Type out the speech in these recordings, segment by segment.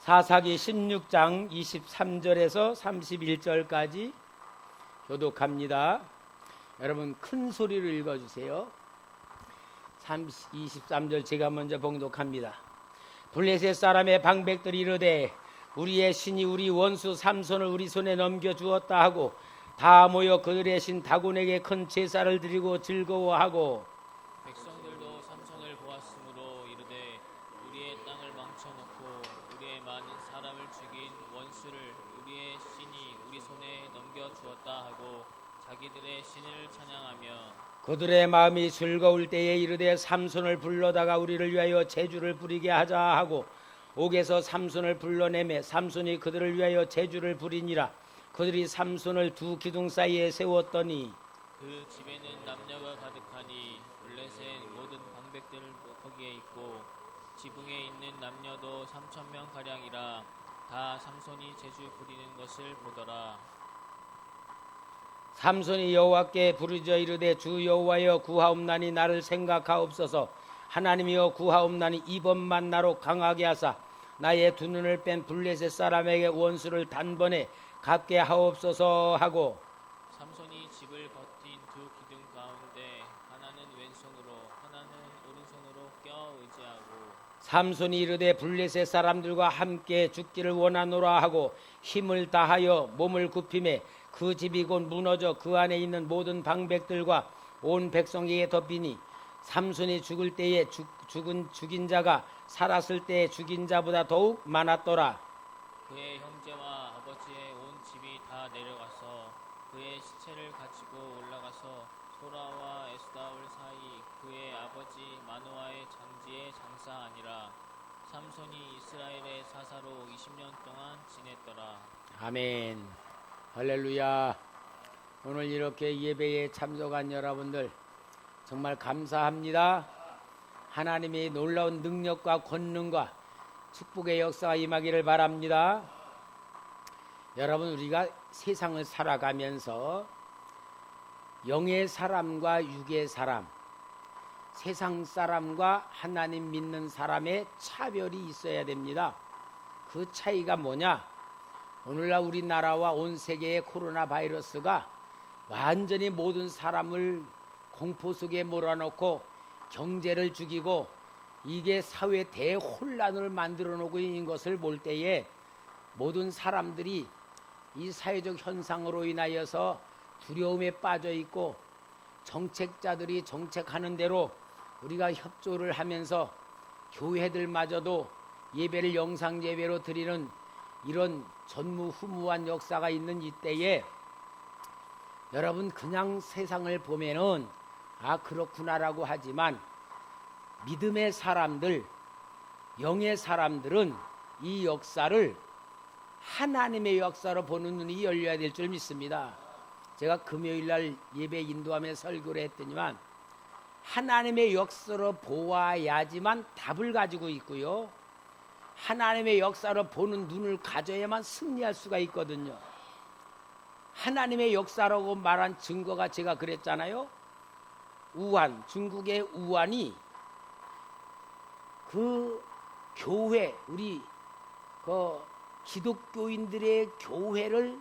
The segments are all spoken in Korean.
사사기 16장 23절에서 31절까지 교독합니다. 여러분 큰 소리로 읽어주세요. 23절 제가 먼저 봉독합니다. 블레셋 사람의 방백들이 이르되 우리의 신이 우리 원수 삼손을 우리 손에 넘겨주었다 하고 다 모여 그들의 신 다곤에게 큰 제사를 드리고 즐거워하고 백성들도 삼손을 보았으므로 이르되 우리의 땅을 망쳐놓고 우리의 많은 사람을 죽인 원수를 우리의 신이 우리 손에 넘겨주었다 하고 자기들의 신을 찬양하며 그들의 마음이 즐거울 때에 이르되 삼손을 불러다가 우리를 위하여 제주를 부리게 하자 하고 옥에서 삼손을 불러내매 삼손이 그들을 위하여 제주를 부리니라. 그들이 삼손을 두 기둥 사이에 세웠더니 그 집에는 남녀가 가득하니 블레셋 모든 방백들도 거기에 있고 지붕에 있는 남녀도 3,000명 가량이라. 다 삼손이 제주 부리는 것을 보더라. 삼손이 여호와께 부르짖어 이르되 주 여호와여 구하옵나니 나를 생각하옵소서. 하나님이여 구하옵나니 이번만 나로 강하게 하사 나의 두 눈을 뺀 블레셋 사람에게 원수를 단번에 갚게 하옵소서 하고 삼손이 집을 버틴 두 기둥 가운데 하나는 왼손으로 하나는 오른손으로 껴 의지하고 삼손이 이르되 블레셋 사람들과 함께 죽기를 원하노라 하고 힘을 다하여 몸을 굽히매 그 집이 곧 무너져 그 안에 있는 모든 방백들과 온 백성에게 덮이니 삼손이 죽을 때에 죽인 자가 살았을 때에 죽인 자보다 더욱 많았더라. 그의 형제와 아버지의 온 집이 다 내려가서 그의 시체를 가지고 올라가서 소라와 에스다올 사이 그의 아버지 마노아의 장지에 장사하니라. 삼손이 이스라엘의 사사로 20년 동안 지냈더라. 아멘. 할렐루야. 오늘 이렇게 예배에 참석한 여러분들 정말 감사합니다. 하나님의 놀라운 능력과 권능과 축복의 역사가 임하기를 바랍니다. 여러분 우리가 세상을 살아가면서 영의 사람과 육의 사람, 세상 사람과 하나님 믿는 사람의 차별이 있어야 됩니다. 그 차이가 뭐냐? 오늘날 우리나라와 온 세계의 코로나 바이러스가 완전히 모든 사람을 공포 속에 몰아넣고 경제를 죽이고 이게 사회 대혼란을 만들어 놓고 있는 것을 볼 때에 모든 사람들이 이 사회적 현상으로 인하여서 두려움에 빠져 있고 정책자들이 정책하는 대로 우리가 협조를 하면서 교회들마저도 예배를 영상 예배로 드리는 이런 전무후무한 역사가 있는 이때에 여러분 그냥 세상을 보면은 아 그렇구나라고 하지만 믿음의 사람들, 영의 사람들은 이 역사를 하나님의 역사로 보는 눈이 열려야 될 줄 믿습니다. 제가 금요일날 예배 인도하며 설교를 했더니만 하나님의 역사로 보아야지만 답을 가지고 있고요. 하나님의 역사로 보는 눈을 가져야만 승리할 수가 있거든요. 하나님의 역사라고 말한 증거가 제가 그랬잖아요. 우한, 중국의 우한이 그 교회, 우리 그 기독교인들의 교회를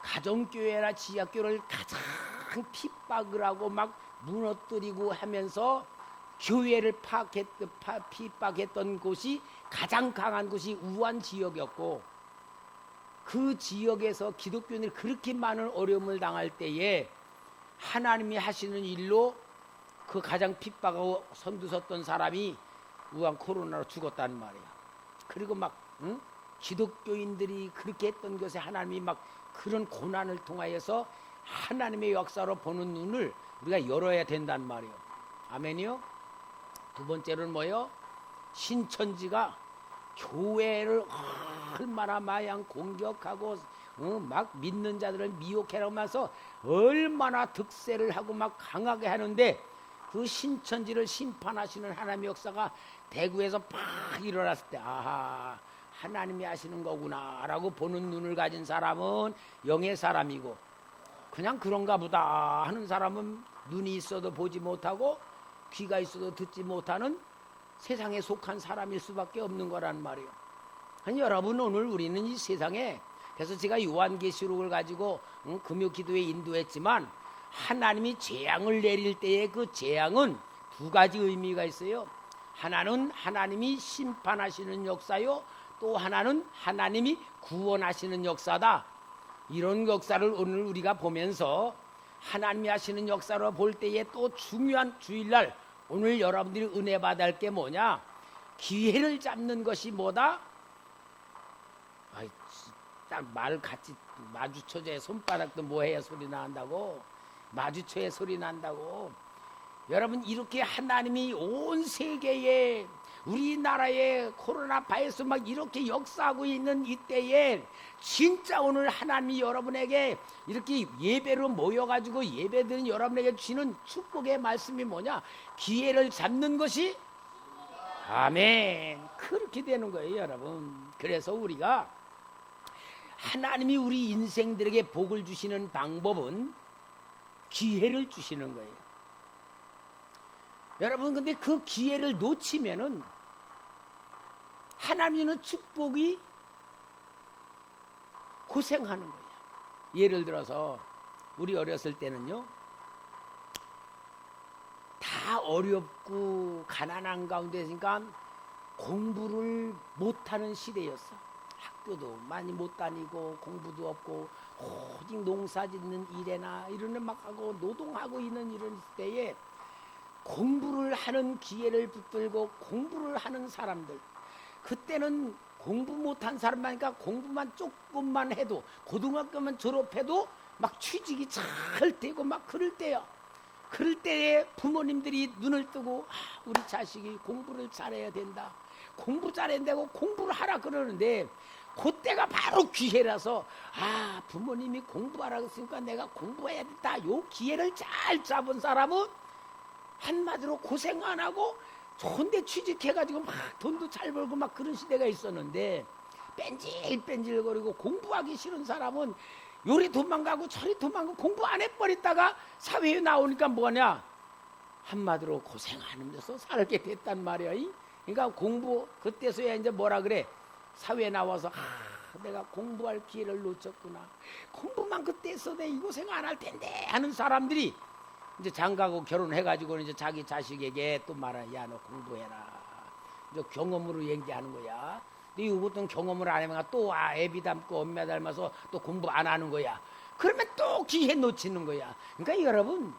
가정교회나 지하교회를 가장 핍박을 하고 막 무너뜨리고 하면서 교회를 핍박했던 곳이 가장 강한 곳이 우한 지역이었고 그 지역에서 기독교인들이 그렇게 많은 어려움을 당할 때에 하나님이 하시는 일로 그 가장 핍박하고 선두섰던 사람이 우한 코로나로 죽었다는 말이야. 그리고 막 기독교인들이 그렇게 했던 것에 하나님이 막 그런 고난을 통하여서 하나님의 역사로 보는 눈을 우리가 열어야 된단 말이에요. 아멘이요. 두 번째로는 뭐예요? 신천지가 교회를 얼마나 마냥 공격하고 막 믿는 자들을 미혹해라면서 얼마나 득세를 하고 막 강하게 하는데 그 신천지를 심판하시는 하나님의 역사가 대구에서 팍 일어났을 때 아하 하나님이 하시는 거구나 라고 보는 눈을 가진 사람은 영의 사람이고 그냥 그런가 보다 하는 사람은 눈이 있어도 보지 못하고 귀가 있어도 듣지 못하는 세상에 속한 사람일 수밖에 없는 거란 말이에요. 아니, 여러분, 오늘 우리는 이 세상에, 그래서 제가 요한계시록을 가지고 금요 기도에 인도했지만, 하나님이 재앙을 내릴 때의 그 재앙은 두 가지 의미가 있어요. 하나는 하나님이 심판하시는 역사요, 또 하나는 하나님이 구원하시는 역사다. 이런 역사를 오늘 우리가 보면서 하나님이 하시는 역사로 볼 때에 또 중요한 주일날 오늘 여러분들이 은혜 받을 게 뭐냐? 기회를 잡는 것이 뭐다? 아이, 딱 말 같이 마주쳐줘야 손바닥도 뭐해야 소리 난다고. 마주쳐야 소리 난다고. 여러분, 이렇게 하나님이 온 세계에 우리나라에 코로나 바이러스 막 이렇게 역사하고 있는 이때에 진짜 오늘 하나님이 여러분에게 이렇게 예배로 모여가지고 예배드린 여러분에게 주시는 축복의 말씀이 뭐냐? 기회를 잡는 것이 아멘. 그렇게 되는 거예요, 여러분. 그래서 우리가 하나님이 우리 인생들에게 복을 주시는 방법은 기회를 주시는 거예요. 여러분, 근데 그 기회를 놓치면은 하나님은 축복이 고생하는 거예요. 예를 들어서 우리 어렸을 때는요, 다 어렵고 가난한 가운데 있으니까 공부를 못하는 시대였어. 학교도 많이 못 다니고 공부도 없고 오직 농사 짓는 일에나 이런 막 하고 노동하고 있는 이런 시대에 공부를 하는 기회를 붙들고 공부를 하는 사람들, 그때는 공부 못한 사람이니까 공부만 조금만 해도 고등학교만 졸업해도 막 취직이 잘 되고 막 그럴 때요. 그럴 때에 부모님들이 눈을 뜨고 우리 자식이 공부를 잘해야 된다, 공부 잘해야 되고 공부를 하라 그러는데, 그때가 바로 기회라서 부모님이 공부하라고 했으니까 내가 공부해야 된다. 요 기회를 잘 잡은 사람은 한마디로 고생 안 하고 좋은 데 취직해가지고 막 돈도 잘 벌고 막 그런 시대가 있었는데, 뺀질뺀질거리고 공부하기 싫은 사람은 요리 도망가고 저리 도망가고 공부 안 해버리다가 사회에 나오니까 뭐냐? 한마디로 고생하면서 살게 됐단 말이야. 그러니까 공부 그때서야 이제 뭐라 그래? 사회에 나와서 내가 공부할 기회를 놓쳤구나. 공부만 그때 했어도 이 고생 안 할 텐데 하는 사람들이 이제 장가고 결혼해가지고 이제 자기 자식에게 또 말하, 야, 너 공부해라. 이제 경험으로 얘기하는 거야. 근데 이것도 경험을 안 하면 또 애비 닮고 엄마 닮아서 또 공부 안 하는 거야. 그러면 또 기회 놓치는 거야. 그러니까 여러분,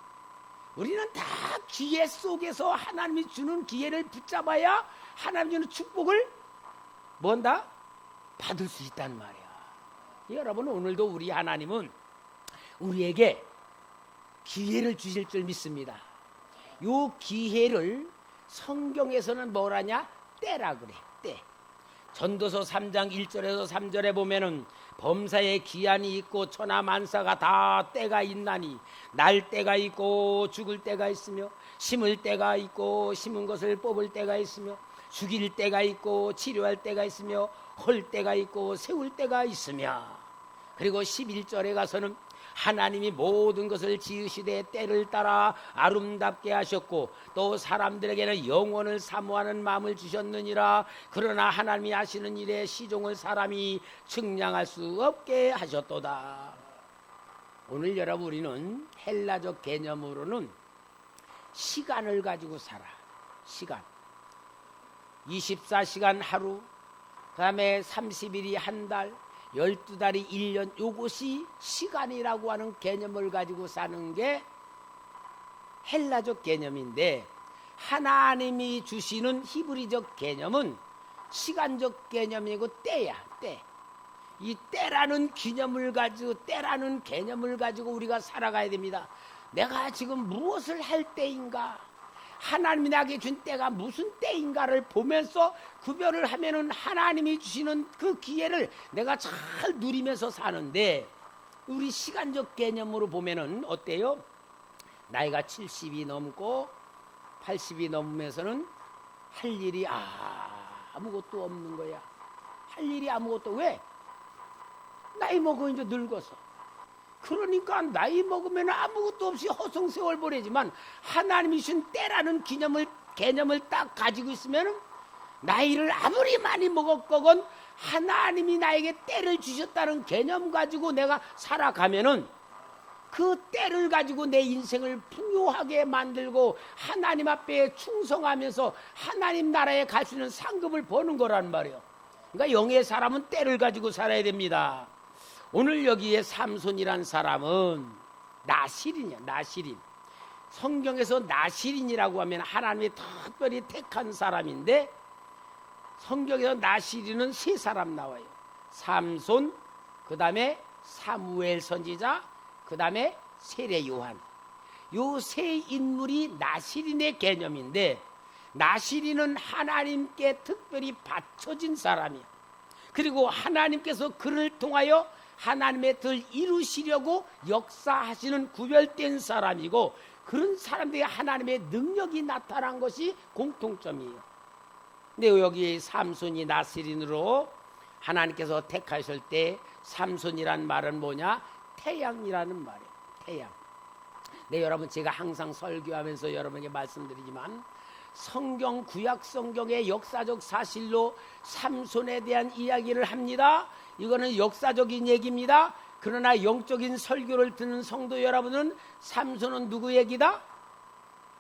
우리는 다 기회 속에서 하나님이 주는 기회를 붙잡아야 하나님 주는 축복을 뭔다? 받을 수 있단 말이야. 여러분, 오늘도 우리 하나님은 우리에게 기회를 주실 줄 믿습니다. 요 기회를 성경에서는 뭐라냐? 때라 그래. 때. 전도서 3장 1절에서 3절에 보면은 범사에 기한이 있고 천하 만사가 다 때가 있나니 날 때가 있고 죽을 때가 있으며 심을 때가 있고 심은 것을 뽑을 때가 있으며 죽일 때가 있고 치료할 때가 있으며 헐 때가 있고 세울 때가 있으며, 그리고 11절에 가서는 하나님이 모든 것을 지으시되 때를 따라 아름답게 하셨고 또 사람들에게는 영원을 사모하는 마음을 주셨느니라. 그러나 하나님이 하시는 일에 시종을 사람이 측량할 수 없게 하셨도다. 오늘 여러분, 우리는 헬라적 개념으로는 시간을 가지고 살아. 시간 24시간 하루, 그 다음에 30일이 한 달, 12달이 1년, 요것이 시간이라고 하는 개념을 가지고 사는 게 헬라적 개념인데, 하나님이 주시는 히브리적 개념은 시간적 개념이고 때야. 때. 이 때라는 개념을 가지고 우리가 살아가야 됩니다. 내가 지금 무엇을 할 때인가, 하나님이 나에게 준 때가 무슨 때인가를 보면서 구별을 하면은 하나님이 주시는 그 기회를 내가 잘 누리면서 사는데, 우리 시간적 개념으로 보면은 어때요? 나이가 70이 넘고 80이 넘으면서는 할 일이 아무것도 없는 거야. 할 일이 아무것도. 왜? 나이 먹어 이제 늙어서. 그러니까 나이 먹으면 아무것도 없이 허송세월 보내지만, 하나님이 주신 때라는 개념을 딱 가지고 있으면 나이를 아무리 많이 먹었건 하나님이 나에게 때를 주셨다는 개념 가지고 내가 살아가면은 그 때를 가지고 내 인생을 풍요하게 만들고 하나님 앞에 충성하면서 하나님 나라에 갈 수 있는 상급을 버는 거란 말이에요. 그러니까 영의 사람은 때를 가지고 살아야 됩니다. 오늘 여기에 삼손이란 사람은 나실인이야. 나실인. 성경에서 나실인이라고 하면 하나님이 특별히 택한 사람인데 성경에서 나실인은 세 사람 나와요. 삼손, 그 다음에 사무엘 선지자, 그 다음에 세례 요한. 요 세 인물이 나실인의 개념인데 나실인은 하나님께 특별히 바쳐진 사람이야. 그리고 하나님께서 그를 통하여 하나님의 뜻을 이루시려고 역사하시는 구별된 사람이고 그런 사람들이 하나님의 능력이 나타난 것이 공통점이에요. 근데 여기 삼손이 나실인으로 하나님께서 택하실 때 삼손이란 말은 뭐냐? 태양이라는 말이에요. 태양. 네, 여러분 제가 항상 설교하면서 여러분에게 말씀드리지만 성경 구약 성경의 역사적 사실로 삼손에 대한 이야기를 합니다. 이거는 역사적인 얘기입니다. 그러나 영적인 설교를 듣는 성도 여러분은 삼손은 누구 얘기다?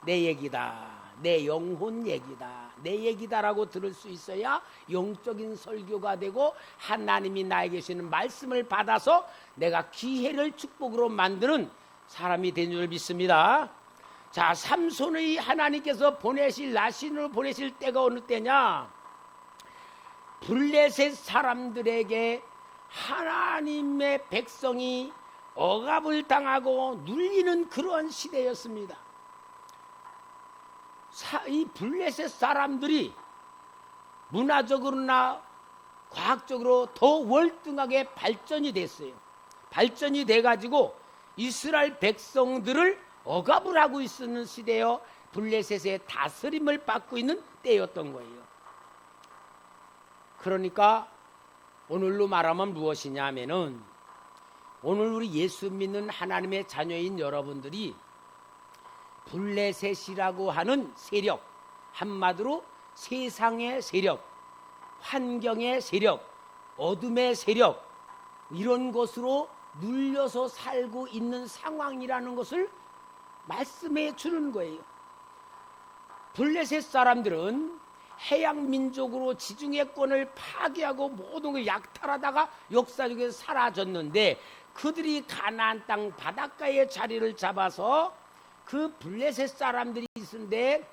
내 얘기다. 내 영혼 얘기다. 내 얘기다라고 들을 수 있어야 영적인 설교가 되고 하나님이 나에게 주시는 말씀을 받아서 내가 기회를 축복으로 만드는 사람이 된 줄 믿습니다. 자, 삼손의 하나님께서 보내실 나신으로 보내실 때가 어느 때냐? 블레셋 사람들에게 하나님의 백성이 억압을 당하고 눌리는 그러한 시대였습니다. 이 블레셋 사람들이 문화적으로나 과학적으로 더 월등하게 발전이 됐어요. 발전이 돼가지고 이스라엘 백성들을 억압을 하고 있는 시대여 블레셋의 다스림을 받고 있는 때였던 거예요. 그러니까 오늘로 말하면 무엇이냐 하면은 오늘 우리 예수 믿는 하나님의 자녀인 여러분들이 블레셋이라고 하는 세력, 한마디로 세상의 세력, 환경의 세력, 어둠의 세력, 이런 것으로 눌려서 살고 있는 상황이라는 것을 말씀해 주는 거예요. 블레셋 사람들은 해양 민족으로 지중해권을 파괴하고 모든 걸 약탈하다가 역사적으로 사라졌는데 그들이 가나안 땅 바닷가에 자리를 잡아서 그 블레셋 사람들이 있는데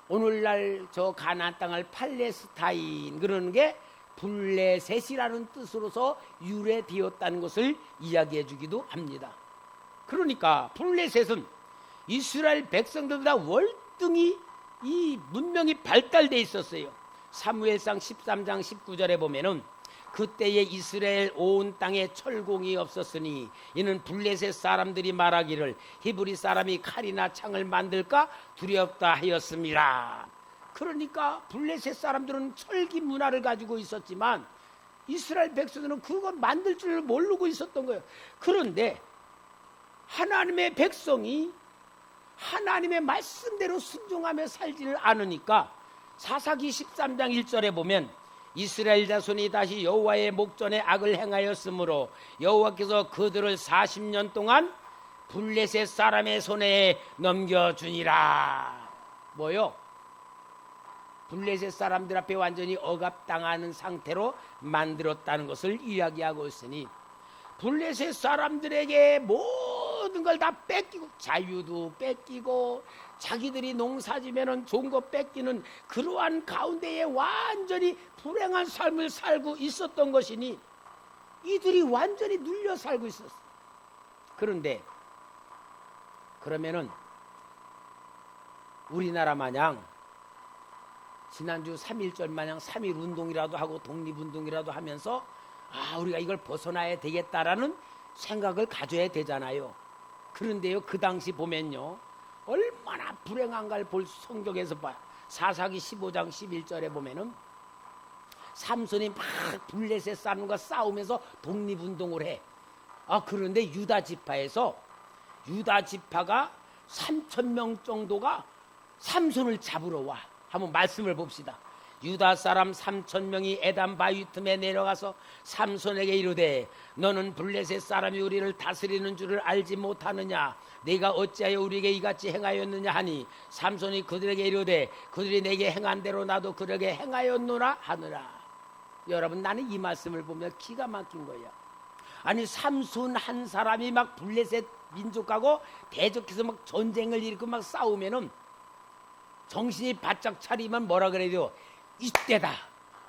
오늘날 저 가나안 땅을 팔레스타인 그러는 게 블레셋이라는 뜻으로서 유래되었다는 것을 이야기해 주기도 합니다. 그러니까 블레셋은 이스라엘 백성들보다 월등히 이 문명이 발달돼 있었어요. 사무엘상 13장 19절에 보면은 그때에 이스라엘 온 땅에 철공이 없었으니 이는 블레셋 사람들이 말하기를 히브리 사람이 칼이나 창을 만들까 두렵다 하였습니다. 그러니까 블레셋 사람들은 철기 문화를 가지고 있었지만 이스라엘 백성들은 그걸 만들 줄 모르고 있었던 거예요. 그런데 하나님의 백성이 하나님의 말씀대로 순종하며 살지를 않으니까 사사기 13장 1절에 보면 이스라엘 자손이 다시 여호와의 목전에 악을 행하였으므로 여호와께서 그들을 40년 동안 블레셋 사람의 손에 넘겨주니라. 뭐요? 블레셋 사람들 앞에 완전히 억압당하는 상태로 만들었다는 것을 이야기하고 있으니 블레셋 사람들에게 모든 걸 다 뺏기고 자유도 뺏기고 자기들이 농사지면은 좋은 거 뺏기는 그러한 가운데에 완전히 불행한 삶을 살고 있었던 것이니 이들이 완전히 눌려 살고 있었어. 그런데 그러면은 우리나라 마냥 지난주 3.1절 마냥 3.1 운동이라도 하고 독립운동이라도 하면서 우리가 이걸 벗어나야 되겠다라는 생각을 가져야 되잖아요. 그런데요, 그 당시 보면요 얼마나 불행한가를 볼 성경에서 봐요. 사사기 15장 11절에 보면은 삼손이 막 블레셋 사람과 싸우면서 독립운동을 해. 그런데 유다 지파에서 유다 지파가 3,000명 정도가 삼손을 잡으러 와. 한번 말씀을 봅시다. 유다 사람 3,000명이 에담 바위 틈에 내려가서 삼손에게 이르되 너는 블레셋 사람이 우리를 다스리는 줄을 알지 못하느냐 네가 어찌하여 우리에게 이같이 행하였느냐 하니 삼손이 그들에게 이르되 그들이 내게 행한 대로 나도 그들에게 행하였노라 하느라. 여러분, 나는 이 말씀을 보면 기가 막힌 거예요. 아니, 삼손 한 사람이 막 블레셋 민족하고 대적해서 막 전쟁을 일으키고 막 싸우면은 정신이 바짝 차리면 뭐라 그래요? 이때다.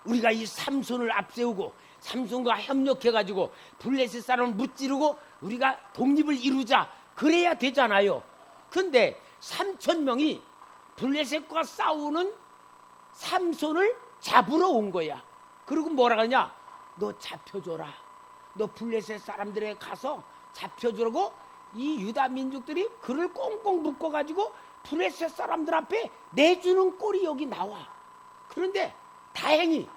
우리가 이 삼손을 앞세우고 삼손과 협력해가지고 블레셋 사람을 무찌르고 우리가 독립을 이루자. 그래야 되잖아요. 근데 3,000명이 블레셋과 싸우는 삼손을 잡으러 온 거야. 그리고 뭐라 그러냐? 너 잡혀줘라. 너 블레셋 사람들에 가서 잡혀주라고 이 유다 민족들이 그를 꽁꽁 묶어가지고 블레셋 사람들 앞에 내주는 꼴이 여기 나와. 그런데 다행히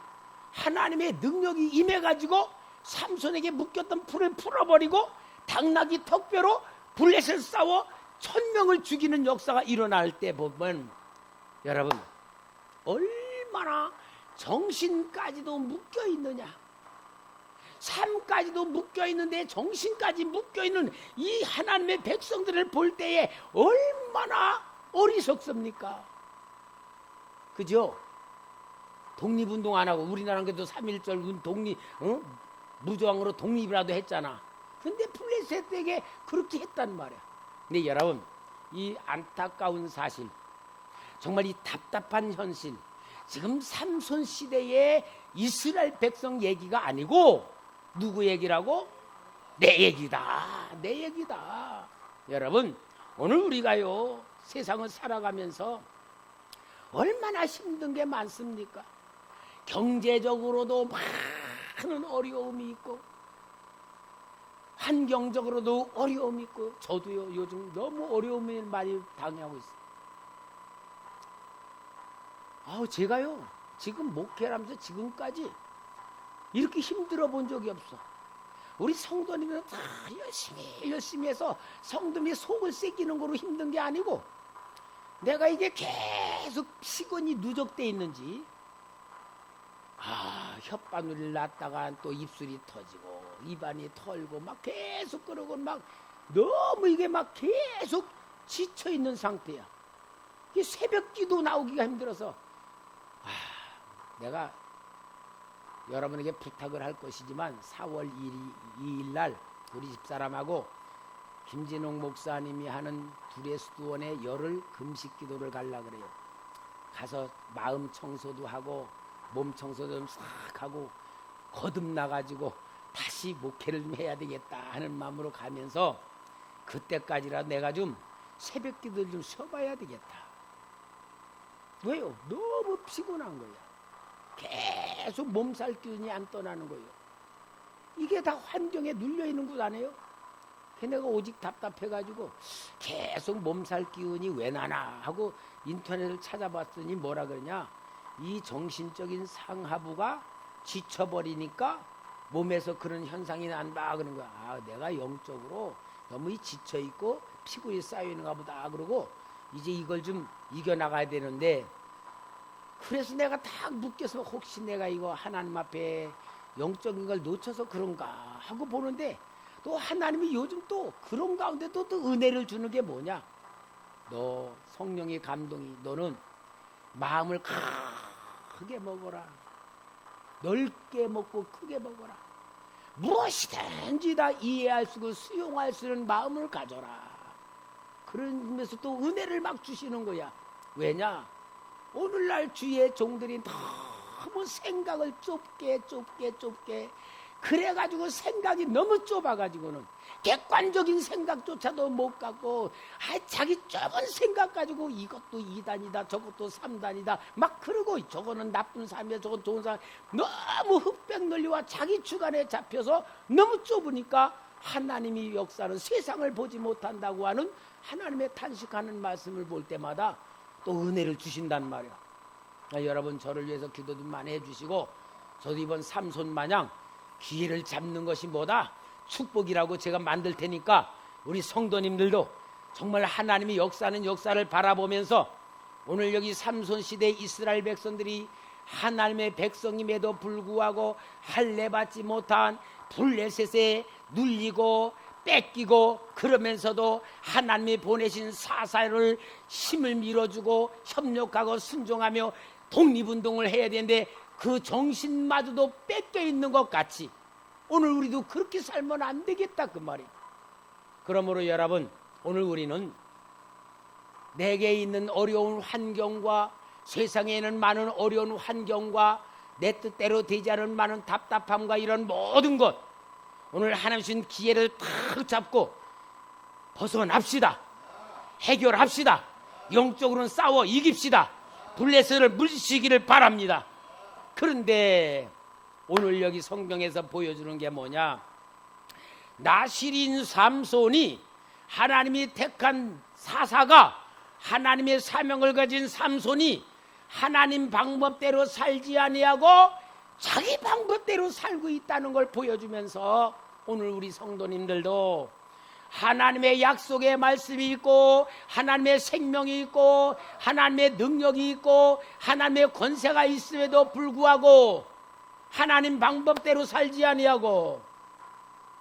하나님의 능력이 임해가지고 삼손에게 묶였던 풀을 풀어버리고 당나귀 턱뼈로 블레셋 싸워 1,000명을 죽이는 역사가 일어날 때 보면 여러분, 얼마나 정신까지도 묶여있느냐, 삶까지도 묶여있는데 정신까지 묶여있는 이 하나님의 백성들을 볼 때에 얼마나 어리석습니까? 그죠? 독립운동 안 하고 우리나라는 그래도 3.1절 독립, 무저항으로 독립이라도 했잖아. 근데 블레셋에게 그렇게 했단 말이야. 근데 여러분, 이 안타까운 사실, 정말 이 답답한 현실, 지금 삼손 시대의 이스라엘 백성 얘기가 아니고 누구 얘기라고? 내 얘기다. 내 얘기다. 여러분, 오늘 우리가요 세상을 살아가면서 얼마나 힘든 게 많습니까? 경제적으로도 많은 어려움이 있고 환경적으로도 어려움이 있고, 저도요 요즘 너무 어려움을 많이 당하고 있어요. 제가요 지금 목회를 하면서 지금까지 이렇게 힘들어 본 적이 없어. 우리 성도님들은 다 열심히 해서 성도님이 속을 새기는 거로 힘든 게 아니고, 내가 이게 계속 피곤이 누적돼 있는지 혓바늘을 놨다가 또 입술이 터지고 입안이 털고 막 계속 그러고 막 너무 이게 막 계속 지쳐 있는 상태야. 이게 새벽기도 나오기가 힘들어서 내가 여러분에게 부탁을 할 것이지만 4월 2일 날 우리 집사람하고 김진홍 목사님이 하는 둘의 수도원에 열흘 금식 기도를 가려고 그래요. 가서 마음 청소도 하고 몸 청소도 좀 싹 하고 거듭나가지고 다시 목회를 좀 해야 되겠다 하는 마음으로 가면서 그때까지라도 내가 좀 새벽 기도를 좀 쉬어봐야 되겠다. 왜요? 너무 피곤한 거야. 계속 몸살 기운이 안 떠나는 거예요. 이게 다 환경에 눌려있는 것 아니에요? 내가 오직 답답해가지고 계속 몸살 기운이 왜 나나 하고 인터넷을 찾아봤더니 뭐라 그러냐, 이 정신적인 상하부가 지쳐버리니까 몸에서 그런 현상이 난다 그런 거야. 내가 영적으로 너무 지쳐있고 피곤이 쌓여있는가 보다 그러고 이제 이걸 좀 이겨나가야 되는데, 그래서 내가 딱 묶여서 혹시 내가 이거 하나님 앞에 영적인 걸 놓쳐서 그런가 하고 보는데, 또 하나님이 요즘 또 그런 가운데 또 은혜를 주는 게 뭐냐, 너 성령의 감동이, 너는 마음을 크게 먹어라. 넓게 먹고 크게 먹어라. 무엇이든지 다 이해할 수 있고 수용할 수 있는 마음을 가져라. 그러면서 또 은혜를 막 주시는 거야. 왜냐? 오늘날 주의 종들이 너무 생각을 좁게 그래가지고 생각이 너무 좁아가지고는 객관적인 생각조차도 못 갖고 자기 좁은 생각 가지고 이것도 2단이다 저것도 3단이다 막 그러고, 저거는 나쁜 사람이야 저건 좋은 사람, 너무 흑백 논리와 자기 주관에 잡혀서 너무 좁으니까 하나님이 역사는 세상을 보지 못한다고 하는 하나님의 탄식하는 말씀을 볼 때마다 또 은혜를 주신단 말이야. 여러분, 저를 위해서 기도 좀 많이 해주시고, 저도 이번 삼손 마냥 기회를 잡는 것이 뭐다? 축복이라고 제가 만들 테니까 우리 성도님들도 정말 하나님이 역사하는 역사를 바라보면서 오늘 여기 삼손 시대 이스라엘 백성들이 하나님의 백성임에도 불구하고 할례받지 못한 블레셋에 눌리고 뺏기고, 그러면서도 하나님이 보내신 사사를 힘을 밀어주고 협력하고 순종하며 독립운동을 해야 되는데 그 정신마저도 뺏겨 있는 것 같이 오늘 우리도 그렇게 살면 안 되겠다, 그 말이에요. 그러므로 여러분, 오늘 우리는 내게 있는 어려운 환경과 세상에 있는 많은 어려운 환경과 내 뜻대로 되지 않은 많은 답답함과 이런 모든 것, 오늘 하나님 주신 기회를 탁 잡고 벗어납시다. 해결합시다. 영적으로는 싸워 이깁시다. 블레셋을 물리치기를 바랍니다. 그런데 오늘 여기 성경에서 보여주는 게 뭐냐? 나실인 삼손이, 하나님이 택한 사사가, 하나님의 사명을 가진 삼손이 하나님 방법대로 살지 아니하고 자기 방법대로 살고 있다는 걸 보여주면서 오늘 우리 성도님들도 하나님의 약속의 말씀이 있고 하나님의 생명이 있고 하나님의 능력이 있고 하나님의 권세가 있음에도 불구하고 하나님 방법대로 살지 아니하고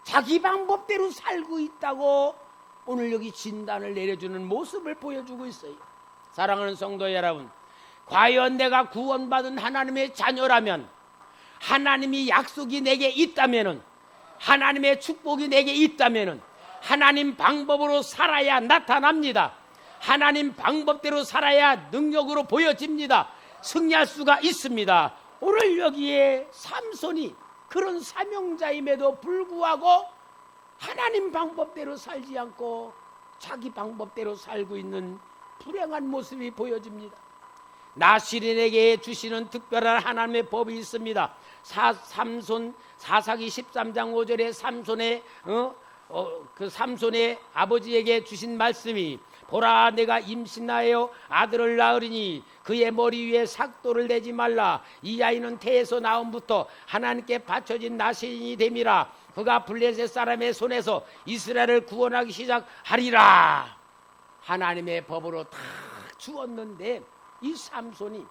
자기 방법대로 살고 있다고 오늘 여기 진단을 내려주는 모습을 보여주고 있어요. 사랑하는 성도 여러분, 과연 내가 구원받은 하나님의 자녀라면, 하나님이 약속이 내게 있다면은, 하나님의 축복이 내게 있다면은 하나님 방법으로 살아야 나타납니다. 하나님 방법대로 살아야 능력으로 보여집니다. 승리할 수가 있습니다. 오늘 여기에 삼손이 그런 사명자임에도 불구하고 하나님 방법대로 살지 않고 자기 방법대로 살고 있는 불행한 모습이 보여집니다. 나실인에게 주시는 특별한 하나님의 법이 있습니다. 삼손 사사기 13장 5절에 삼손의 아버지에게 주신 말씀이, 보라, 내가 임신하여 아들을 낳으리니 그의 머리 위에 삭도를 내지 말라. 이 아이는 태에서 나옴부터 하나님께 바쳐진 나실인이 됨이라. 그가 블레셋 사람의 손에서 이스라엘을 구원하기 시작하리라. 하나님의 법으로 다 주었는데 이 삼손이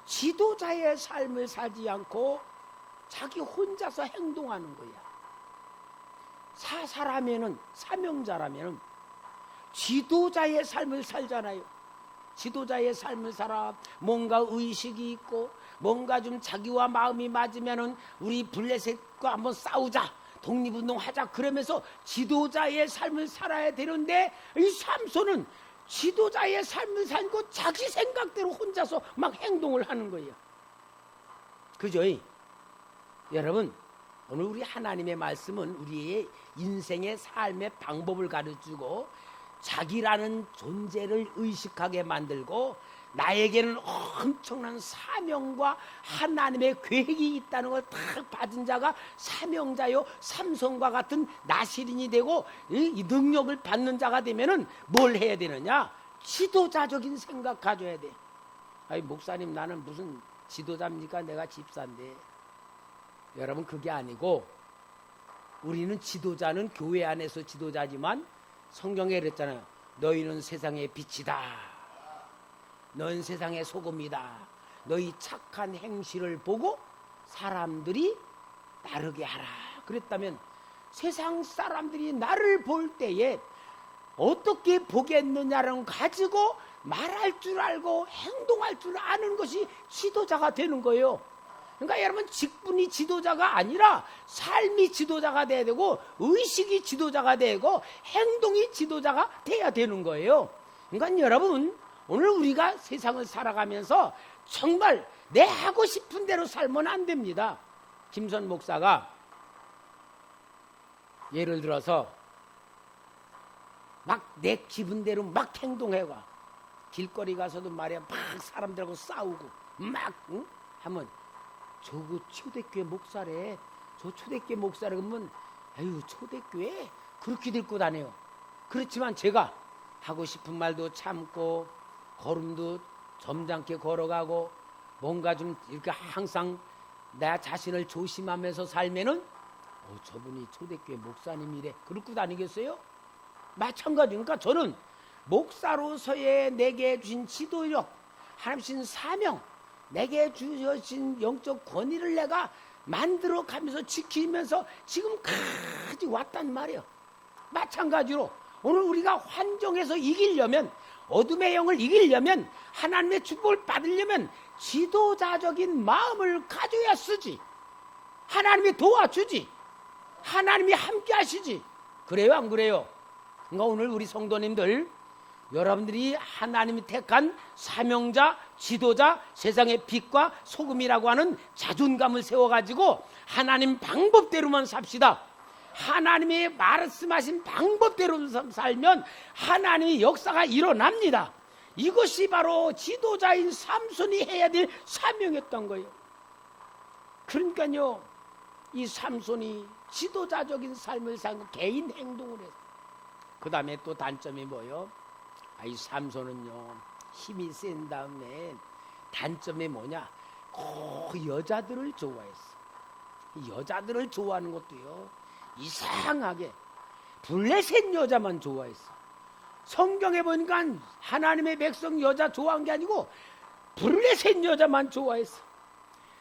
지도자의 삶을 살지 않고 자기 혼자서 행동하는 거야. 사사라면은, 사명자라면은 지도자의 삶을 살잖아요. 지도자의 삶을 살아. 뭔가 의식이 있고 뭔가 좀 자기와 마음이 맞으면은 우리 블레셋과 한번 싸우자, 독립운동 하자, 그러면서 지도자의 삶을 살아야 되는데 이 삼손은 지도자의 삶을 살고 자기 생각대로 혼자서 막 행동을 하는 거예요. 그죠? 여러분, 오늘 우리 하나님의 말씀은 우리의 인생의 삶의 방법을 가르치고 자기라는 존재를 의식하게 만들고 나에게는 엄청난 사명과 하나님의 계획이 있다는 걸 딱 받은 자가 사명자요, 삼손과 같은 나실인이 되고 이 능력을 받는 자가 되면은 뭘 해야 되느냐? 지도자적인 생각 가져야 돼. 아이, 목사님, 나는 무슨 지도자입니까? 내가 집사인데. 여러분, 그게 아니고 우리는 지도자는 교회 안에서 지도자지만 성경에 그랬잖아요. 너희는 세상의 빛이다. 넌 세상의 소금이다. 너희 착한 행실을 보고 사람들이 따르게 하라. 그랬다면 세상 사람들이 나를 볼 때에 어떻게 보겠느냐를 가지고 말할 줄 알고 행동할 줄 아는 것이 지도자가 되는 거예요. 그러니까 여러분, 직분이 지도자가 아니라 삶이 지도자가 돼야 되고 의식이 지도자가 되고 행동이 지도자가 돼야 되는 거예요. 그러니까 여러분, 오늘 우리가 세상을 살아가면서 정말 내 하고 싶은 대로 살면 안 됩니다. 김선 목사가 예를 들어서 막 내 기분대로 막 행동해가 길거리 가서도 말이야 막 사람들하고 싸우고 막 하면 저거 초대교회 목사래. 저 초대교회 목사래. 그러면 아유, 초대교회 그렇게 들고 다녀요. 그렇지만 제가 하고 싶은 말도 참고 걸음도 점잖게 걸어가고 뭔가 좀 이렇게 항상 나 자신을 조심하면서 살면은 저분이 초대교회 목사님이래. 그렇고 다니겠어요? 마찬가지. 그러니까 저는 목사로서의 내게 주신 지도력, 하나님 주신 사명, 내게 주신 영적 권위를 내가 만들어 가면서 지키면서 지금까지 왔단 말이에요. 마찬가지로 오늘 우리가 환경에서 이기려면, 어둠의 영을 이기려면, 하나님의 축복을 받으려면 지도자적인 마음을 가져야 쓰지. 하나님이 도와주지. 하나님이 함께 하시지. 그래요, 안 그래요? 그러니까 오늘 우리 성도님들, 여러분들이 하나님이 택한 사명자, 지도자, 세상의 빛과 소금이라고 하는 자존감을 세워가지고 하나님 방법대로만 삽시다. 하나님이 말씀하신 방법대로 살면 하나님의 역사가 일어납니다. 이것이 바로 지도자인 삼손이 해야 될 사명이었던 거예요. 그러니까요, 이 삼손이 지도자적인 삶을 살고 개인 행동을 했어요. 그 다음에 또 단점이 뭐예요? 이 삼손은요, 힘이 센 다음에 단점이 뭐냐? 여자들을 좋아했어. 여자들을 좋아하는 것도요, 이상하게 블레셋 여자만 좋아했어. 성경에 보니까 하나님의 백성 여자 좋아한 게 아니고 블레셋 여자만 좋아했어.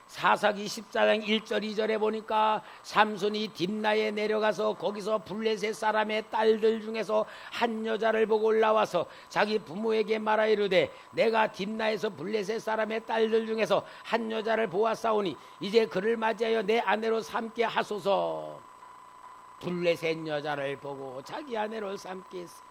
사사기 14장 1절 2절에 보니까 삼손이 딥나에 내려가서 거기서 블레셋 사람의 딸들 중에서 한 여자를 보고 올라와서 자기 부모에게 말하 이르되 내가 딥나에서 블레셋 사람의 딸들 중에서 한 여자를 보았사오니 이제 그를 맞이하여 내 아내로 삼게 하소서. 블레셋 여자를 보고 자기 아내로 삼게 했어.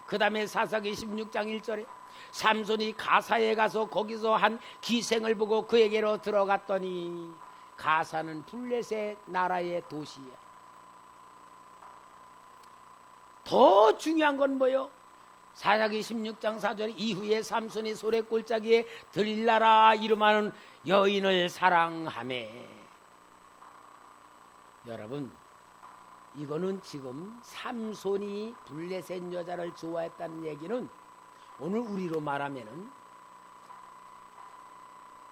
그 다음에 사사기 16장 1절에 삼손이 가사에 가서 거기서 한 기생을 보고 그에게로 들어갔더니 가사는 블레셋 나라의 도시야. 더 중요한 건 뭐요? 사사기 16장 4절 이후에 삼손이 소래골짜기에 들릴라라 이름하는 여인을 사랑하매. 여러분, 이거는 지금 삼손이 블레셋 여자를 좋아했다는 얘기는 오늘 우리로 말하면은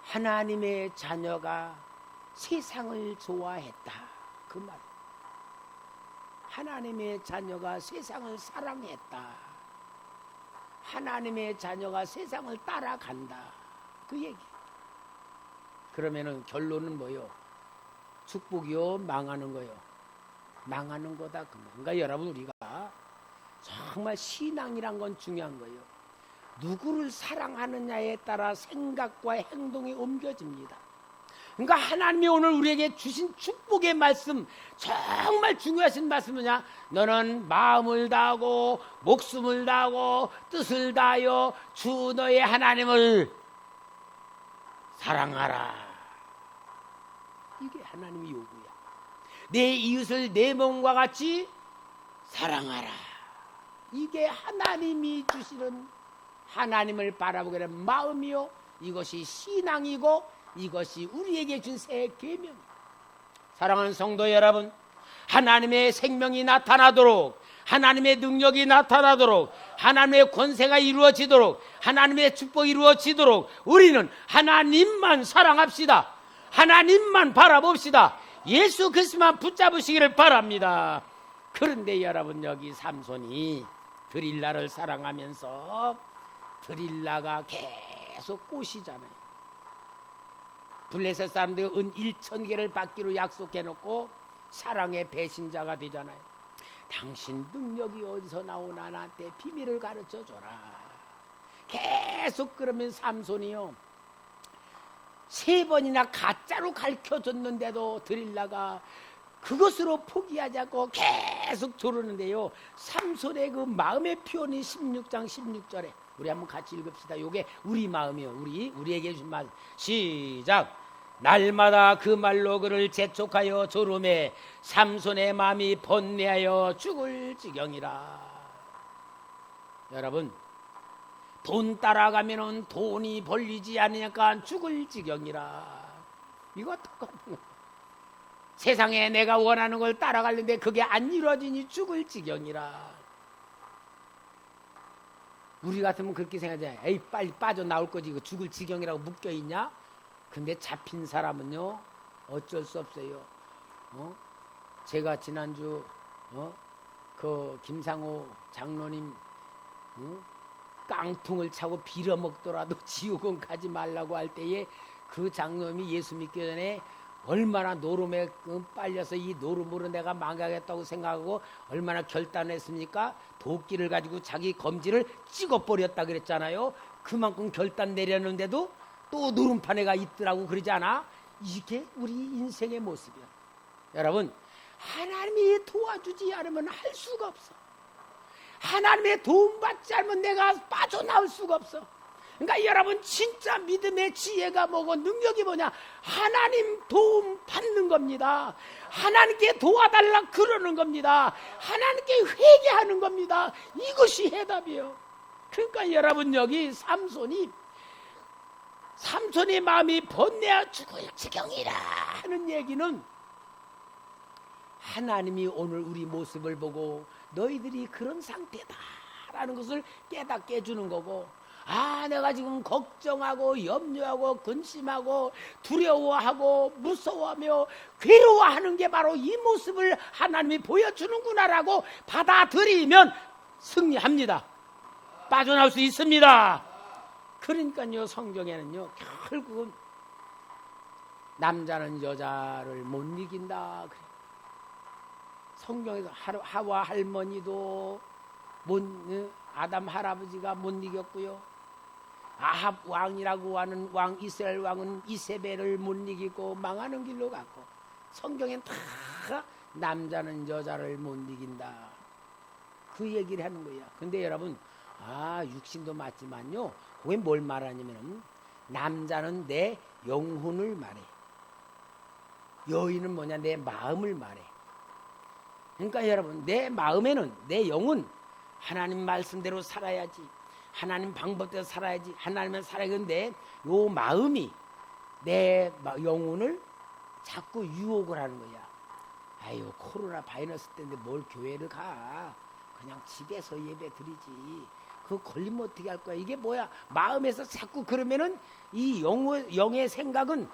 하나님의 자녀가 세상을 좋아했다, 그 말. 하나님의 자녀가 세상을 사랑했다. 하나님의 자녀가 세상을 따라간다, 그 얘기. 그러면은 결론은 뭐요? 축복이요, 망하는 거요? 망하는 거다. 그러니까 여러분, 우리가 정말 신앙이란 건 중요한 거예요. 누구를 사랑하느냐에 따라 생각과 행동이 옮겨집니다. 그러니까 하나님이 오늘 우리에게 주신 축복의 말씀, 정말 중요하신 말씀이냐? 너는 마음을 다하고 목숨을 다하고 뜻을 다하여 주 너의 하나님을 사랑하라. 이게 하나님의 요구야. 내 이웃을 내 몸과 같이 사랑하라. 이게 하나님이 주시는, 하나님을 바라보게 되는 마음이요, 이것이 신앙이고 이것이 우리에게 준 새 계명. 사랑하는 성도 여러분, 하나님의 생명이 나타나도록, 하나님의 능력이 나타나도록, 하나님의 권세가 이루어지도록, 하나님의 축복이 이루어지도록 우리는 하나님만 사랑합시다. 하나님만 바라봅시다. 예수 그리스도만 붙잡으시기를 바랍니다. 그런데 여러분, 여기 삼손이 드릴라를 사랑하면서 드릴라가 계속 꼬시잖아요. 블레셋 사람들이 은 1,000개를 받기로 약속해놓고 사랑의 배신자가 되잖아요. 당신 능력이 어디서 나오나 나한테 비밀을 가르쳐줘라. 계속 그러면 삼손이요, 3번이나 가짜로 가르쳐줬는데도 드릴라가 그것으로 포기하지 않고 계속 조르는데요, 삼손의 그 마음의 표현이 16장 16절에 우리 한번 같이 읽읍시다. 이게 우리 마음이요, 우리에게 주신 말. 시작. 날마다 그 말로 그를 재촉하여 조름에 삼손의 마음이 번뇌하여 죽을 지경이라. 여러분, 돈 따라가면은 돈이 벌리지 않으니까 죽을 지경이라. 이거 똑같은 거. 세상에 내가 원하는 걸 따라가는데 그게 안 이루어지니 죽을 지경이라. 우리 같으면 그렇게 생각하잖아요. 에이, 빨리 빠져나올 거지, 이거 죽을 지경이라고 묶여있냐? 근데 잡힌 사람은요, 어쩔 수 없어요. 제가 지난주 그 김상호 장로님 깡통을 차고 빌어먹더라도 지옥은 가지 말라고 할 때에 그 장로님이 예수 믿기 전에 얼마나 노름에 빨려서 이 노름으로 내가 망가겠다고 생각하고 얼마나 결단했습니까? 도끼를 가지고 자기 검지를 찍어버렸다 그랬잖아요. 그만큼 결단 내렸는데도 또 노름판에가 있더라고 그러지 않아? 이게 우리 인생의 모습이야. 여러분, 하나님이 도와주지 않으면 할 수가 없어. 하나님의 도움받지 않으면 내가 빠져나올 수가 없어. 그러니까 여러분, 진짜 믿음의 지혜가 뭐고 능력이 뭐냐? 하나님 도움 받는 겁니다. 하나님께 도와달라 그러는 겁니다. 하나님께 회개하는 겁니다. 이것이 해답이에요. 그러니까 여러분, 여기 삼손의 마음이 번뇌하 죽을 지경이라 하는 얘기는 하나님이 오늘 우리 모습을 보고 너희들이 그런 상태다라는 것을 깨닫게 해주는 거고, 내가 지금 걱정하고 염려하고 근심하고 두려워하고 무서워하며 괴로워하는 게 바로 이 모습을 하나님이 보여주는구나라고 받아들이면 승리합니다. 빠져나올 수 있습니다. 그러니까요, 성경에는요, 결국은 남자는 여자를 못 이긴다 그래. 성경에서 하와 할머니도 아담 할아버지가 못 이겼고요. 아합 왕이라고 하는 왕 이스라엘 왕은 이세벨을 못 이기고 망하는 길로 갔고, 성경엔 다 남자는 여자를 못 이긴다 그 얘기를 하는 거야. 근데 여러분, 육신도 맞지만요, 그게 뭘 말하냐면 남자는 내 영혼을 말해, 여인은 뭐냐, 내 마음을 말해. 그러니까 여러분, 내 마음에는, 내 영은 하나님 말씀대로 살아야지, 하나님 방법대로 살아야지, 하나님을 살아야겠는데 요 마음이 내 영혼을 자꾸 유혹을 하는 거야. 아유, 코로나 바이러스 때인데 뭘 교회를 가, 그냥 집에서 예배 드리지, 그거 걸리면 어떻게 할 거야. 이게 뭐야, 마음에서 자꾸 그러면은 이 영의 생각은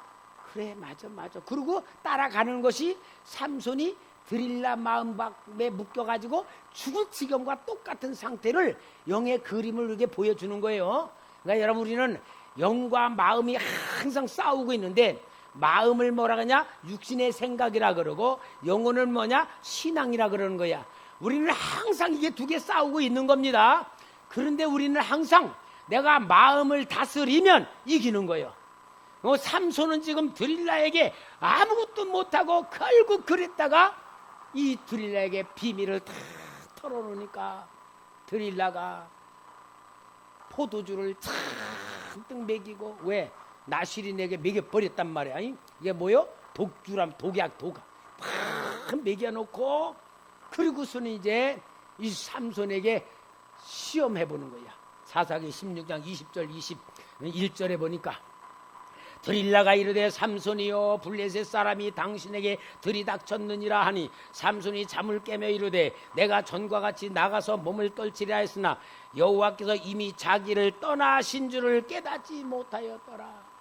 그래, 맞아 그러고 따라가는 것이 삼손이 드릴라 마음에 묶여가지고 죽을 지경과 똑같은 상태를 영의 그림을 이렇게 보여주는 거예요. 그러니까 여러분, 우리는 영과 마음이 항상 싸우고 있는데, 마음을 뭐라 그러냐, 육신의 생각이라 그러고, 영혼은 뭐냐, 신앙이라 그러는 거야. 우리는 항상 이게 두 개 싸우고 있는 겁니다. 그런데 우리는 항상 내가 마음을 다스리면 이기는 거예요. 삼손은 지금 드릴라에게 아무것도 못하고 결국 그랬다가 이 드릴라에게 비밀을 다 털어놓으니까 드릴라가 포도주를 잔뜩 먹이고, 왜? 나실이 내게 먹여버렸단 말이야. 이게 뭐요? 독약 다 먹여놓고, 그리고서는 이제 이 삼손에게 시험해보는 거야. 사사기 16장 20절 21절에 보니까 드릴라가 이르되 삼손이여, 블레셋 사람이 당신에게 들이닥쳤느니라 하니, 삼손이 잠을 깨며 이르되 내가 전과 같이 나가서 몸을 떨치려 했으나 여호와께서 이미 자기를 떠나신 줄을 깨닫지 못하였더라.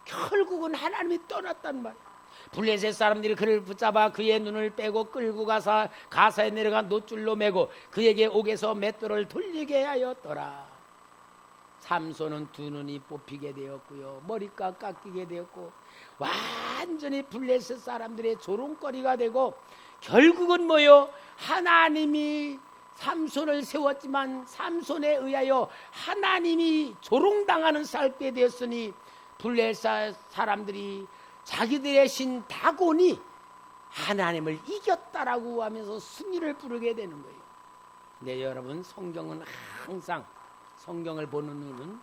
결국은 하나님이 떠났단 말이야. 블레셋 사람들이 그를 붙잡아 그의 눈을 빼고 끌고 가사에 내려가 노줄로 매고 그에게 옥에서 맷돌을 돌리게 하였더라. 삼손은 두 눈이 뽑히게 되었고요, 머리가 깎이게 되었고, 완전히 블레셋 사람들의 조롱거리가 되고, 결국은 뭐요? 하나님이 삼손을 세웠지만 삼손에 의하여 하나님이 조롱당하는 삶게 되었으니, 블레셋 사람들이 자기들의 신 다곤이 하나님을 이겼다라고 하면서 승리를 부르게 되는 거예요. 네, 여러분, 성경은 항상, 성경을 보는 눈은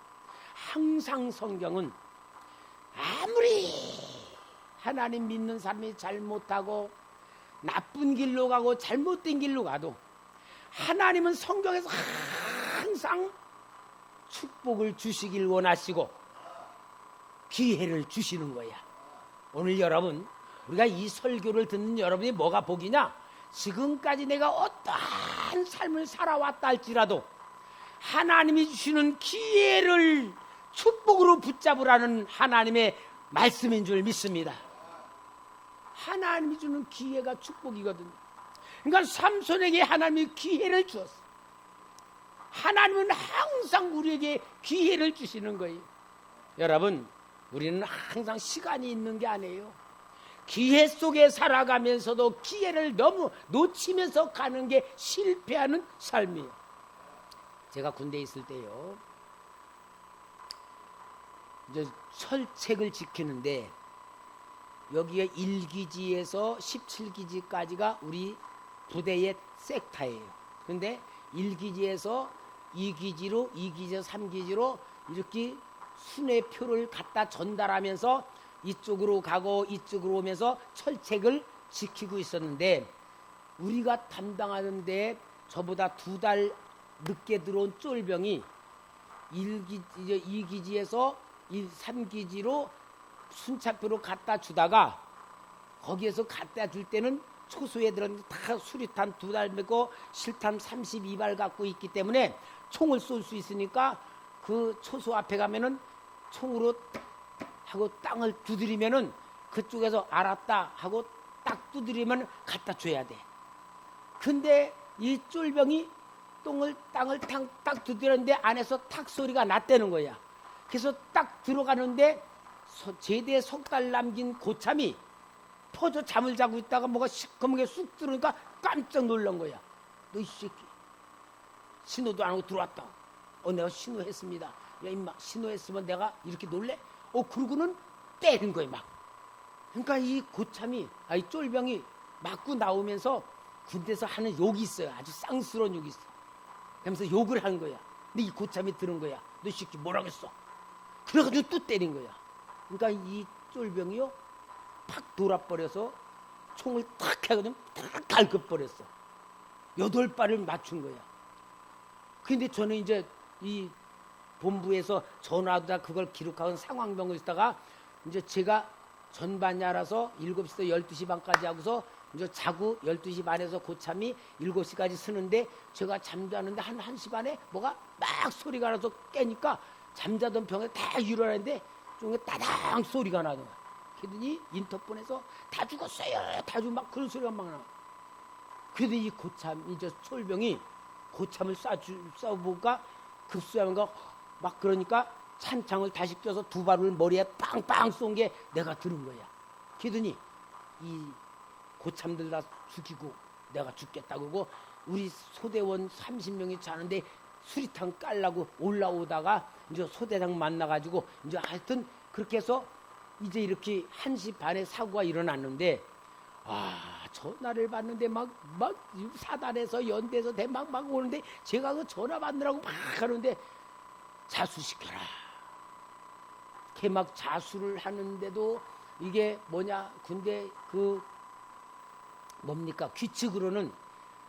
항상, 성경은 아무리 하나님 믿는 사람이 잘못하고 나쁜 길로 가고 잘못된 길로 가도 하나님은 성경에서 항상 축복을 주시길 원하시고 기회를 주시는 거야. 오늘 여러분, 우리가 이 설교를 듣는 여러분이 뭐가 복이냐? 지금까지 내가 어떠한 삶을 살아왔다 할지라도 하나님이 주시는 기회를 축복으로 붙잡으라는 하나님의 말씀인 줄 믿습니다. 하나님이 주는 기회가 축복이거든요. 그러니까 삼손에게 하나님이 기회를 주었어. 하나님은 항상 우리에게 기회를 주시는 거예요. 여러분, 우리는 항상 시간이 있는 게 아니에요. 기회 속에 살아가면서도 기회를 너무 놓치면서 가는 게 실패하는 삶이에요. 제가 군대에 있을 때요, 이제 철책을 지키는데 여기에 1기지에서 17기지까지가 우리 부대의 섹터예요. 그런데 1기지에서 2기지로, 2기지에서 3기지로 이렇게 순회표를 갖다 전달하면서 이쪽으로 가고 이쪽으로 오면서 철책을 지키고 있었는데, 우리가 담당하는데 저보다 2달 늦게 들어온 쫄병이 2기지에서 3기지로 순차표로 갖다 주다가, 거기에서 갖다 줄 때는 초소 애들은 다 수리탄 2달 먹고 실탄 32발 갖고 있기 때문에 총을 쏠 수 있으니까 그 초소 앞에 가면은 총으로 하고 땅을 두드리면은 그쪽에서 알았다 하고 딱 두드리면 갖다 줘야 돼. 근데 이 쫄병이 땅을 딱 두드렸는데 안에서 탁 소리가 났다는 거야. 그래서 딱 들어가는데 제대에 석 달 남긴 고참이 퍼져 잠을 자고 있다가 뭐가 시커멓게 쑥 들어오니까 깜짝 놀란 거야. 너 이 새끼, 신호도 안 하고 들어왔다. 내가 신호했습니다. 야 임마, 신호했으면 내가 이렇게 놀래? 그러고는 때린 거야 막. 그러니까 이 고참이, 이 쫄병이 맞고 나오면서 군대에서 하는 욕이 있어요. 아주 쌍스러운 욕이 있어. 그러면서 욕을 하는 거야. 근데 이 고참이 들은 거야. 너 이 새끼 뭐라겠어? 그래가지고 또 때린 거야. 그러니까 이 쫄병이요, 팍 돌아버려서 총을 탁 해가지고 탁 갈급버렸어. 8발을 맞춘 거야. 근데 저는 이제 이 본부에서 전화하다 그걸 기록하는 상황병을 있다가, 이제 제가 전반이 알아서 7시부터 12시 반까지 하고서 이제 자고 12시 반에서 고참이 7시까지 쓰는데, 제가 잠자는데 한 1시 반에 뭐가 막 소리가 나서 깨니까 잠자던 병에 다 일어나는데 중에 따당 소리가 나는 거야. 그러더니 인터폰에서 다 죽었어요. 다 죽고 막 그런 소리가 막 나. 그러더니 이 고참, 이제 쫄병이 고참을 쏴보니까 급수하는가 막, 그러니까 찬창을 다시 껴서 2발을 머리에 빵빵 쏜 게 내가 들은 거야. 그러더니 이 고참들 다 죽이고 내가 죽겠다고 그러고, 우리 소대원 30명이 자는데 수리탄 깔라고 올라오다가 이제 소대장 만나가지고 이제 하여튼 그렇게 해서 이제 이렇게 1시 반에 사고가 일어났는데, 전화를 받는데 막 사단에서 연대에서 막 오는데, 제가 그 전화 받느라고 막 하는데 자수시켜라. 걔 막 자수를 하는데도 이게 뭐냐, 군대 그 뭡니까, 규칙으로는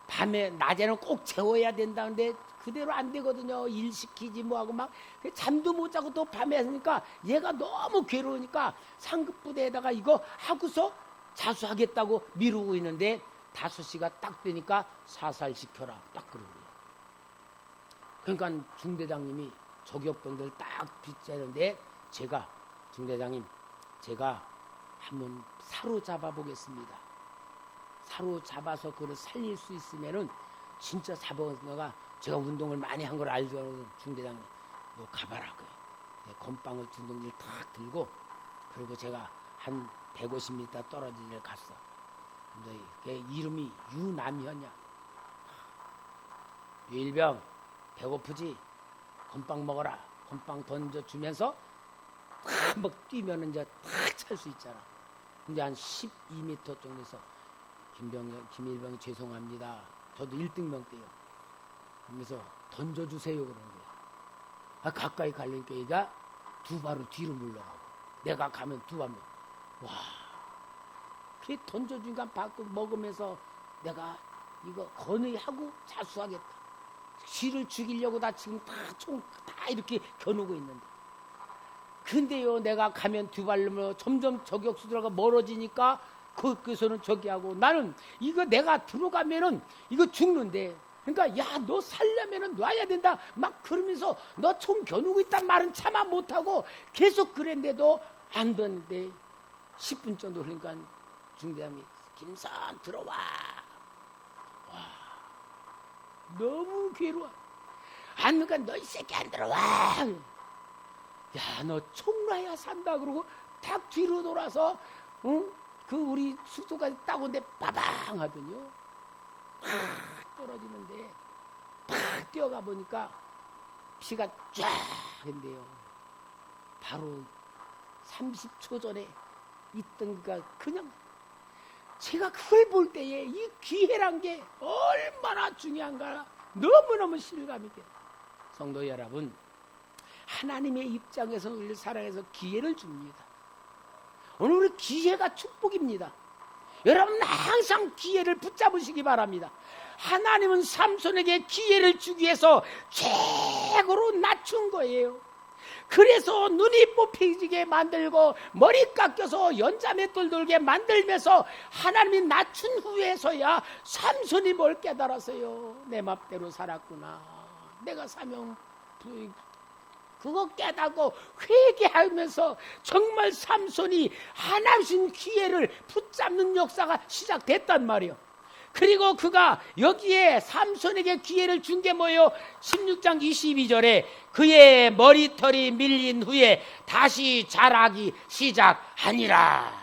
밤에 낮에는 꼭 재워야 된다는데 그대로 안 되거든요. 일 시키지 뭐하고 막 잠도 못 자고 또 밤에 하니까 얘가 너무 괴로우니까 상급부대에다가 이거 하고서 자수하겠다고 미루고 있는데, 5시가 딱 되니까 사살시켜라 딱 그러는 거예요. 그러니까 중대장님이 저격병들 딱 빗자는데, 제가 중대장님, 제가 한번 사로잡아 보겠습니다. 사로잡아서 그걸 살릴 수 있으면은 진짜 잡아가, 제가 운동을 많이 한 걸 알죠. 중대장님, 너 가봐라. 그래. 건빵을 2덩이를 탁 들고, 그리고 제가 한 150m 떨어진 데를 갔어. 근데 걔 이름이 유남현이야. 유일병, 배고프지? 건빵 먹어라. 건빵 던져주면서 탁 뛰면 이제 탁 찰 수 있잖아. 근데 한 12m 정도에서 김일병이 죄송합니다. 저도 1등병 때요. 그러면서 던져주세요 그러는 거야. 가까이 가려니까 얘가 2발을 뒤로 물러가고, 내가 가면 2발. 와, 그게 던져주니까 받고 먹으면서 내가 이거 건의하고 자수하겠다. 쥐를 죽이려고 다 지금 다 총 다 이렇게 겨누고 있는데, 근데요 내가 가면 2발로 점점 저격수들하고 멀어지니까 거기서는 저기 하고, 나는 이거 내가 들어가면은 이거 죽는데, 그러니까 야 너 살려면은 놔야 된다 막 그러면서 너 총 겨누고 있단 말은 참아 못하고 계속 그랬는데도 안 되는데, 10분 정도 그러니까 중대장이 김선 들어와. 와, 너무 괴로워. 안 그러니까 너 이 새끼 안 들어와. 야, 너 총나야 산다 그러고 탁 뒤로 돌아서 그 우리 숙소까지 딱 온데 빠방 하더니요. 팍 떨어지는데 팍 뛰어가 보니까 피가 쫙 했는데요. 바로 30초 전에 있던 그가 그냥 제가 그걸 볼 때에 이 기회란 게 얼마나 중요한가 너무너무 실감이 돼요. 성도 여러분, 하나님의 입장에서 우리를 사랑해서 기회를 줍니다. 오늘 우리 기회가 축복입니다. 여러분 항상 기회를 붙잡으시기 바랍니다. 하나님은 삼손에게 기회를 주기 위해서 최고로 낮춘 거예요. 그래서 눈이 뽑히게 만들고 머리 깎여서 연자맷돌 돌게 만들면서 하나님이 낮춘 후에서야 삼손이 뭘 깨달았어요. 내 맘대로 살았구나. 내가 사명 그거 깨닫고 회개하면서 정말 삼손이 하나님 기회를 붙잡는 역사가 시작됐단 말이에요. 그리고 그가 여기에 삼손에게 기회를 준 게 뭐예요? 16장 22절에 그의 머리털이 밀린 후에 다시 자라기 시작하니라.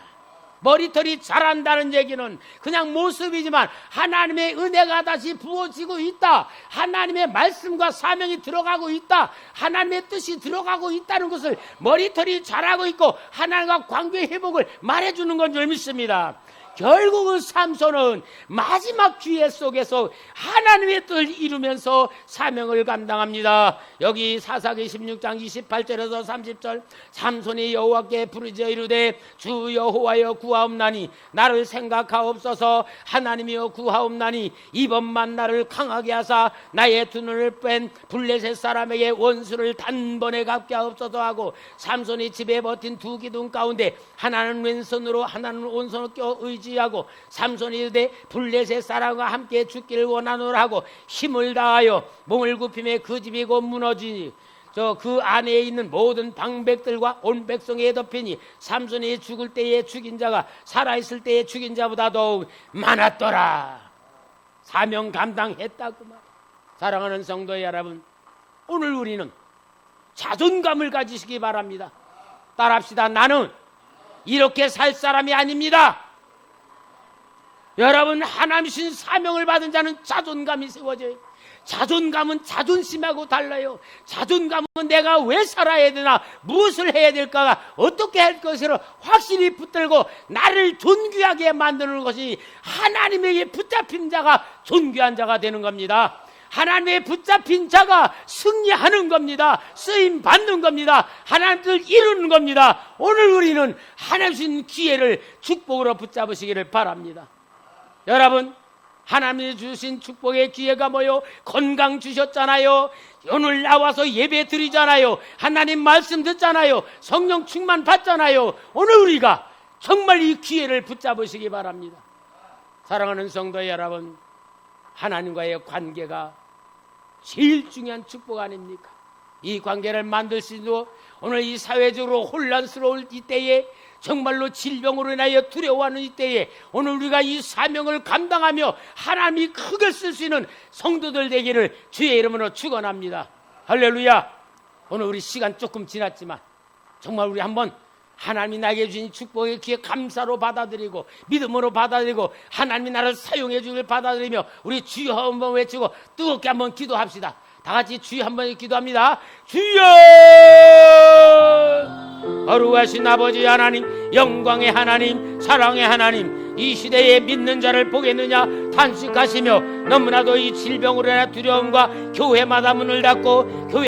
머리털이 자란다는 얘기는 그냥 모습이지만 하나님의 은혜가 다시 부어지고 있다, 하나님의 말씀과 사명이 들어가고 있다, 하나님의 뜻이 들어가고 있다는 것을 머리털이 자라고 있고 하나님과 관계 회복을 말해주는 건 줄 믿습니다. 결국은 삼손은 마지막 기회 속에서 하나님의 뜻을 이루면서 사명을 감당합니다. 여기 사사기 16장 28절에서 30절 삼손이 여호와께 부르짖어 이르되 주 여호와여 구하옵나니 나를 생각하옵소서. 하나님이여 구하옵나니 이번만 나를 강하게 하사 나의 두 눈을 뺀 블레셋 사람에게 원수를 단번에 갚게 하옵소서 하고 삼손이 집에 버틴 두 기둥 가운데 하나는 왼손으로 하나는 오른손으로 껴 의지하고 삼손이 이르되 블레셋 사람과 함께 죽기를 원하노라 하고 힘을 다하여 몸을 굽히며 그 집이 곧 무너지니 그 안에 있는 모든 방백들과 온 백성에 덮이니 삼손이 죽을 때에 죽인 자가 살아있을 때에 죽인 자보다 더욱 많았더라. 사명 감당했다 그 말. 사랑하는 성도 여러분, 오늘 우리는 자존감을 가지시기 바랍니다. 따라합시다. 나는 이렇게 살 사람이 아닙니다. 여러분, 하나님신 사명을 받은 자는 자존감이 세워져요. 자존감은 자존심하고 달라요. 자존감은 내가 왜 살아야 되나, 무엇을 해야 될까, 어떻게 할 것을 확실히 붙들고 나를 존귀하게 만드는 것이 하나님에게 붙잡힌 자가 존귀한 자가 되는 겁니다. 하나님의 붙잡힌 자가 승리하는 겁니다. 쓰임 받는 겁니다. 하나님을 이루는 겁니다. 오늘 우리는 하나님 주신 기회를 축복으로 붙잡으시기를 바랍니다. 여러분, 하나님이 주신 축복의 기회가 뭐요? 건강 주셨잖아요. 오늘 나와서 예배 드리잖아요. 하나님 말씀 듣잖아요. 성령 충만 받잖아요. 오늘 우리가 정말 이 기회를 붙잡으시기 바랍니다. 사랑하는 성도 여러분, 하나님과의 관계가 제일 중요한 축복 아닙니까? 이 관계를 만들 수 있는 오늘 이 사회적으로 혼란스러울 이때에, 정말로 질병으로 인하여 두려워하는 이때에 오늘 우리가 이 사명을 감당하며 하나님이 크게 쓸 수 있는 성도들 되기를 주의 이름으로 축원합니다. 할렐루야. 오늘 우리 시간 조금 지났지만 정말 우리 한번 하나님이 나에게 주신 축복의 기회 감사로 받아들이고 믿음으로 받아들이고 하나님이 나를 사용해 주길 받아들이며 우리 주여 한번 외치고 뜨겁게 한번 기도합시다. 다 같이 주여 한번 기도합니다. 주여! 거룩하신 아버지 하나님, 영광의 하나님, 사랑의 하나님, 이 시대에 믿는 자를 보겠느냐 탄식하시며 너무나도 이 질병으로 인한 두려움과 교회마다 문을 닫고 교회